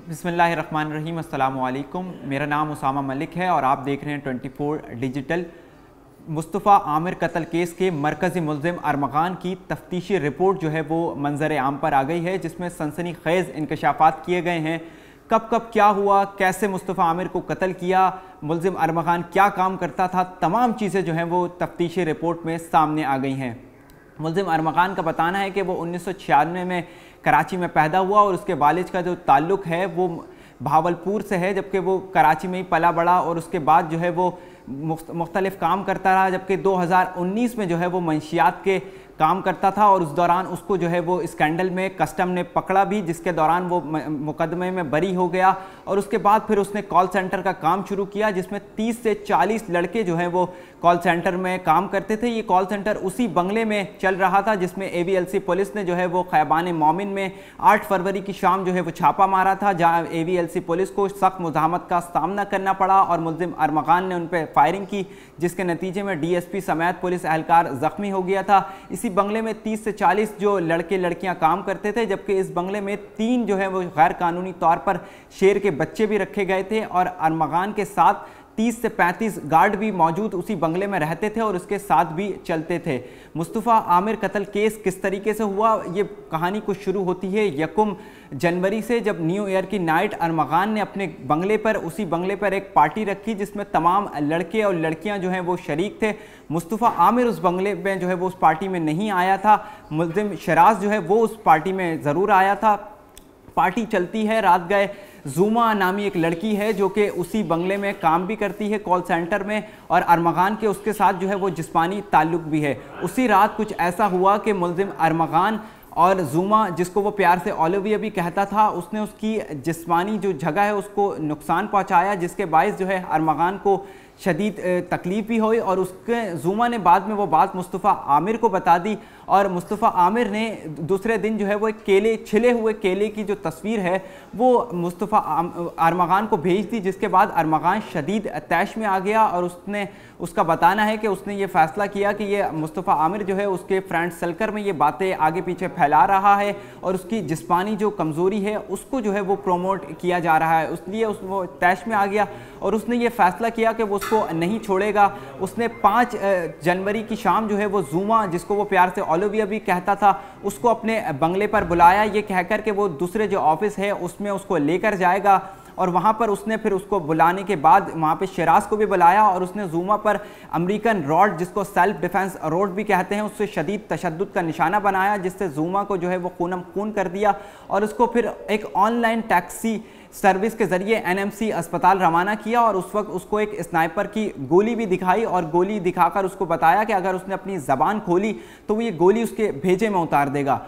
बिस्मिल्लाहिर्रहमानिर्रहीम, अस्सलामु अलैकुम। मेरा नाम उसामा मलिक है और आप देख रहे हैं 24 डिजिटल। मुस्तफ़ा आमिर कत्ल केस के मरकज़ी मुल्ज़िम अरमग़ान की तफ्तीशी रिपोर्ट जो है वो मंजर आम पर आ गई है, जिसमें सनसनीखेज़ इंकशाफात किए गए हैं। कब कब क्या हुआ, कैसे मुस्तफ़ा आमिर को कत्ल किया, मुल्ज़िम अरमग़ान क्या काम करता था, तमाम चीज़ें जो हैं वो तफ्तीशी रिपोर्ट में सामने आ गई हैं। मुल्ज़िम अरमग़ान का बताना है कि वो 1996 में कराची में पैदा हुआ और उसके वालिद का जो ताल्लुक़ है वो भावलपुर से है, जबकि वो कराची में ही पला बड़ा और उसके बाद जो है वो मुख्तलिफ काम करता रहा। जबकि 2019 में जो है वो मंशियात के काम करता था और उस दौरान उसको जो है वो स्कैंडल में कस्टम ने पकड़ा भी, जिसके दौरान वो मुकदमे में बरी हो गया। और उसके बाद फिर उसने कॉल सेंटर का काम शुरू किया, जिसमें 30 से 40 लड़के जो हैं वो कॉल सेंटर में काम करते थे। ये कॉल सेंटर उसी बंगले में चल रहा था जिसमें AVLC पुलिस ने जो है वो खैबान मोमिन में 8 फरवरी की शाम जो है वो छापा मारा था, जहाँ AVLC पुलिस को सख्त मुज़ाहमत का सामना करना पड़ा और मुल्ज़िम अरमग़ान ने उन पर फायरिंग की, जिसके नतीजे में DSP समेत पुलिस एहलकार ज़ख्मी हो गया था। इसी बंगले में 30 से 40 जो लड़के लड़कियां काम करते थे, जबकि इस बंगले में 3 जो है वो गैर कानूनी तौर पर शेर के बच्चे भी रखे गए थे और अरमग़ान के साथ 30 से 35 गार्ड भी मौजूद उसी बंगले में रहते थे और उसके साथ भी चलते थे। मुस्तफ़ा आमिर कत्ल केस किस तरीके से हुआ, ये कहानी कुछ शुरू होती है 1 जनवरी से, जब न्यू ईयर की नाइट अरमग़ान ने अपने बंगले पर उसी बंगले पर एक पार्टी रखी जिसमें तमाम लड़के और लड़कियां जो हैं वो शरीक थे। मुस्तफ़ा आमिर उस बंगले में जो है वो उस पार्टी में नहीं आया था, मुल्ज़िम शराज जो है वो उस पार्टी में ज़रूर आया था। पार्टी चलती है, रात गए ज़ुमा नामी एक लड़की है जो कि उसी बंगले में काम भी करती है कॉल सेंटर में, और अरमग़ान के उसके साथ जो है वो जिस्मानी ताल्लुक़ भी है। उसी रात कुछ ऐसा हुआ कि मुल्ज़िम अरमग़ान और ज़ुमा, जिसको वो प्यार से ओलिविया भी कहता था, उसने उसकी जिस्मानी जो जगह है उसको नुकसान पहुंचाया, जिसके बायस जो है अरमग़ान को शदीद तकलीफ़ भी हुई। और उसके ज़ुमा ने बाद में वो बात मुस्तफ़ा आमिर को बता दी और मुस्तफ़ा आमिर ने दूसरे दिन जो है वो एक केले, छिले हुए केले की जो तस्वीर है वो मुस्तफ़ा अरमग़ान को भेज दी, जिसके बाद अरमग़ान शदीद तैश में आ गया और उसका बताना है कि उसने ये फ़ैसला किया कि ये मुस्तफ़ा आमिर जो है उसके फ्रेंड सर्कल में ये बातें आगे पीछे फैला रहा है और उसकी जिस्मानी जो कमज़ोरी है उसको जो है वो प्रोमोट किया जा रहा है, इसलिए वो तैश में आ गया और उसने ये फ़ैसला किया कि वो उसको नहीं छोड़ेगा। उसने 5 जनवरी की शाम जो है वो ज़ुमा, जिसको वो प्यार से ओलिविया भी कहता था, उसको अपने बंगले पर बुलाया, ये कहकर कि वो दूसरे जो ऑफिस है उसमें उसको लेकर जाएगा। और वहाँ पर उसने फिर उसको बुलाने के बाद वहाँ पे शराज को भी बुलाया और उसने ज़ुमा पर अमेरिकन रॉड, जिसको सेल्फ डिफेंस रॉड भी कहते हैं, उससे शदीद तशद्दुद का निशाना बनाया, जिससे ज़ुमा को जो है वो खूनम खून कर दिया और उसको फिर एक ऑनलाइन टैक्सी सर्विस के ज़रिए NMC अस्पताल रवाना किया। और उस वक्त उसको एक स्नाइपर की गोली भी दिखाई और गोली दिखाकर उसको बताया कि अगर उसने अपनी ज़बान खोली तो वो ये गोली उसके भेजे में उतार देगा।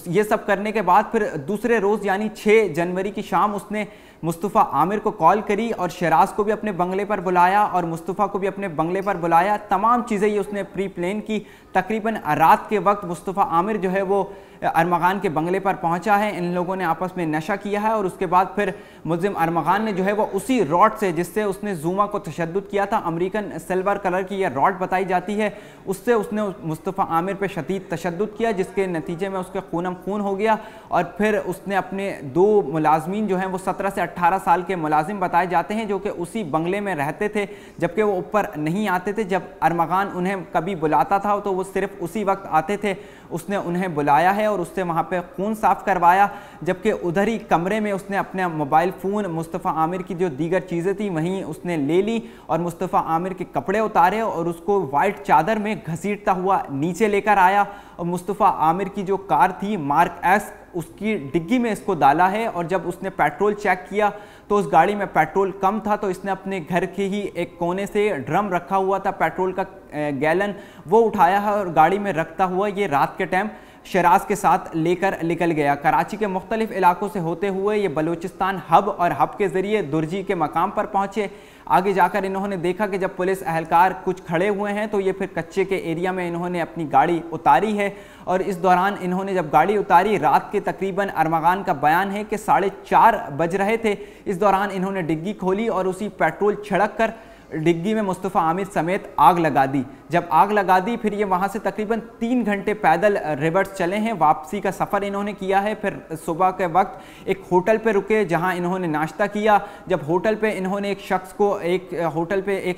ये सब करने के बाद फिर दूसरे रोज़ यानी 6 जनवरी की शाम उसने मुस्तफ़ा आमिर को कॉल करी और शराज को भी अपने बंगले पर बुलाया और मुस्तफ़ा को भी अपने बंगले पर बुलाया। तमाम चीज़ें ये उसने प्री प्लान की। तकरीबन रात के वक्त मुस्तफ़ा आमिर जो है वो अरमग़ान के बंगले पर पहुंचा है, इन लोगों ने आपस में नशा किया है और उसके बाद फिर मुल्ज़िम अरमग़ान ने जो है वो उसी रॉड से, जिससे उसने ज़ुमा को तशद्दुद किया था, अमेरिकन सिल्वर कलर की यह रॉड बताई जाती है, उससे उसने मुस्तफ़ा आमिर पे शदीद तशद्दुद किया, जिसके नतीजे में उसके खूनम खून हो गया। और फिर उसने अपने 2 मुलाजमीन जो हैं वो 17 से 18 साल के मुलाजिम बताए जाते हैं जो कि उसी बंगले में रहते थे, जबकि वो ऊपर नहीं आते थे। जब अरमग़ान उन्हें कभी बुलाता था तो वो सिर्फ उसी वक्त आते थे। उसने उन्हें बुलाया है और उससे वहाँ पे खून साफ़ करवाया, जबकि उधर ही कमरे में उसने अपना मोबाइल फ़ोन, मुस्तफ़ा आमिर की जो दीगर चीज़ें थी वहीं उसने ले ली और मुस्तफ़ा आमिर के कपड़े उतारे और उसको वाइट चादर में घसीटता हुआ नीचे लेकर आया और मुस्तफ़ा आमिर की जो कार थी मार्क S, उसकी डिग्गी में इसको डाला है। और जब उसने पेट्रोल चेक किया तो उस गाड़ी में पेट्रोल कम था, तो इसने अपने घर के ही एक कोने से ड्रम रखा हुआ था पेट्रोल का गैलन, वो उठाया है और गाड़ी में रखता हुआ ये रात के टाइम शराज के साथ लेकर निकल गया। कराची के मुख्तलिफ इलाकों से होते हुए ये बलूचिस्तान हब और हब के ज़रिए दुर्जी के मकाम पर पहुँचे। आगे जाकर इन्होंने देखा कि जब पुलिस एहलकार कुछ खड़े हुए हैं तो ये फिर कच्चे के एरिया में इन्होंने अपनी गाड़ी उतारी है और इस दौरान इन्होंने जब गाड़ी उतारी, रात के तकरीबन अरमग़ान का बयान है कि 4:30 बज रहे थे। इस दौरान इन्होंने डिग्गी खोली और उसी पेट्रोल छिड़क कर डिग्गी में मुस्तफ़ा आमिर समेत आग लगा दी। जब आग लगा दी फिर ये वहाँ से तकरीबन 3 घंटे पैदल रिवर्स चले हैं, वापसी का सफ़र इन्होंने किया है। फिर सुबह के वक्त एक होटल पे रुके जहाँ इन्होंने नाश्ता किया। जब होटल पे इन्होंने एक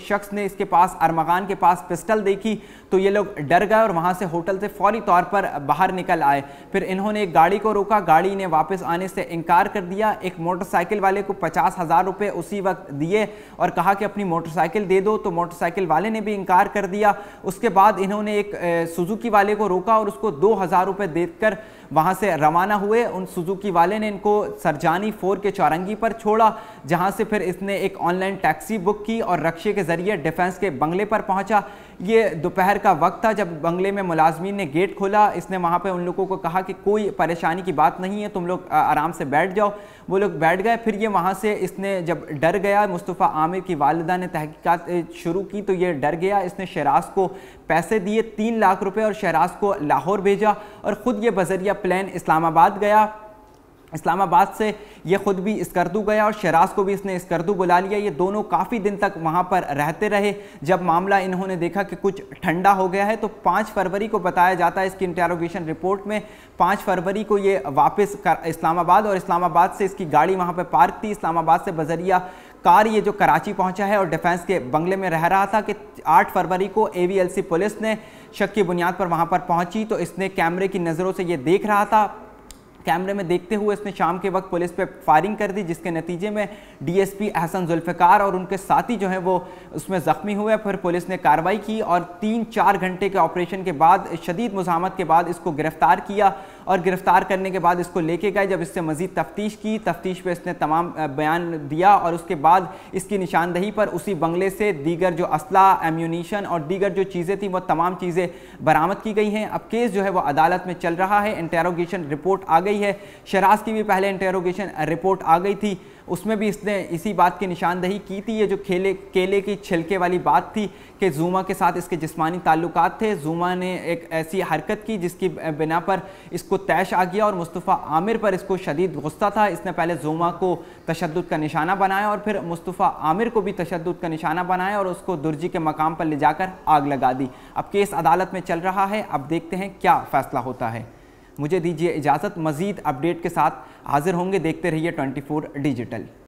शख्स ने इसके पास अरमगान के पास पिस्टल देखी तो ये लोग डर गए और वहाँ से होटल से फौरी तौर पर बाहर निकल आए। फिर इन्होंने एक गाड़ी को रोका, गाड़ी ने वापस आने से इनकार कर दिया। एक मोटरसाइकिल वाले को 50,000 रुपये उसी वक्त दिए और कहा कि अपनी मोटरसाइकिल दे दो, तो मोटरसाइकिल वाले ने भी इनकार कर दिया। उसके बाद इन्होंने एक सुजुकी वाले को रोका और उसको 2,000 रुपये देकर वहाँ से रवाना हुए। उन सुजुकी वाले ने इनको सरजानी 4 के चौरंगी पर छोड़ा, जहाँ से फिर इसने एक ऑनलाइन टैक्सी बुक की और रक्शे के ज़रिए डिफेंस के बंगले पर पहुँचा। ये दोपहर का वक्त था जब बंगले में मुलाजमीन ने गेट खोला। इसने वहाँ पे उन लोगों को कहा कि कोई परेशानी की बात नहीं है, तुम लोग आराम से बैठ जाओ। वो लोग बैठ गए। फिर ये वहाँ से इसने जब डर गया, मुस्तफ़ा आमिर की वालिदा ने तहकीकात शुरू की तो ये डर गया। इसने शहराज को पैसे दिए 3 लाख रुपए और शहराज को लाहौर भेजा और ख़ुद ये बजरिया प्लेन इस्लामाबाद गया। इस्लामाबाद से ये ख़ुद भी स्कर्दू गया और शहराज को भी इसने स्कर्दू बुला लिया। ये दोनों काफ़ी दिन तक वहाँ पर रहते रहे। जब मामला इन्होंने देखा कि कुछ ठंडा हो गया है तो 5 फरवरी को बताया जाता है इसकी इंटेरोगेशन रिपोर्ट में, 5 फरवरी को ये वापस इस्लामाबाद, और इस्लामाबाद से इसकी गाड़ी वहाँ पर पार्क थी। इस्लामाबाद से बजरिया कार ये जो कराची पहुंचा है और डिफेंस के बंगले में रह रहा था कि 8 फरवरी को AVLC पुलिस ने शक की बुनियाद पर वहां पर पहुंची तो इसने कैमरे की नज़रों से ये देख रहा था। कैमरे में देखते हुए इसने शाम के वक्त पुलिस पे फायरिंग कर दी, जिसके नतीजे में DSP अहसन जुल्फ़िकार और उनके साथी जो हैं वो उसमें ज़ख्मी हुए। फिर पुलिस ने कार्रवाई की और 3-4 घंटे के ऑपरेशन के बाद, शदीद मुज़ाहमत के बाद इसको गिरफ़्तार किया और गिरफ़्तार करने के बाद इसको लेके गए। जब इससे मज़ीद तफ्तीश की, तफ्तीश पे इसने तमाम बयान दिया और उसके बाद इसकी निशानदही पर उसी बंगले से दीगर जो असला, एम्यूनिशन और दीगर जो चीज़ें थी वो तमाम चीज़ें बरामद की गई हैं। अब केस जो है वो अदालत में चल रहा है। इंटेरोगेशन रिपोर्ट आ गई है। शहराज की भी पहले इंटेरोगेशन रिपोर्ट आ गई थी, उसमें भी इसने इसी बात की निशानदही की थी। ये जो केले की छिलके वाली बात थी कि जुमा के साथ इसके जिस्मानी ताल्लुकात थे। जुमा ने एक ऐसी हरकत की जिसकी बिना पर इसको तैश आ गया और मुस्तफ़ा आमिर पर इसको शदीद गुस्सा था। इसने पहले जुमा को तशद्दुद का निशाना बनाया और फिर मुस्तफ़ा आमिर को भी तशद्दुद का निशाना बनाया और उसको दुर्जी के मकाम पर ले जाकर आग लगा दी। अब केस अदालत में चल रहा है, अब देखते हैं क्या फ़ैसला होता है। मुझे दीजिए इजाज़त, मज़ीद अपडेट के साथ हाजिर होंगे। देखते रहिए 24 डिजिटल।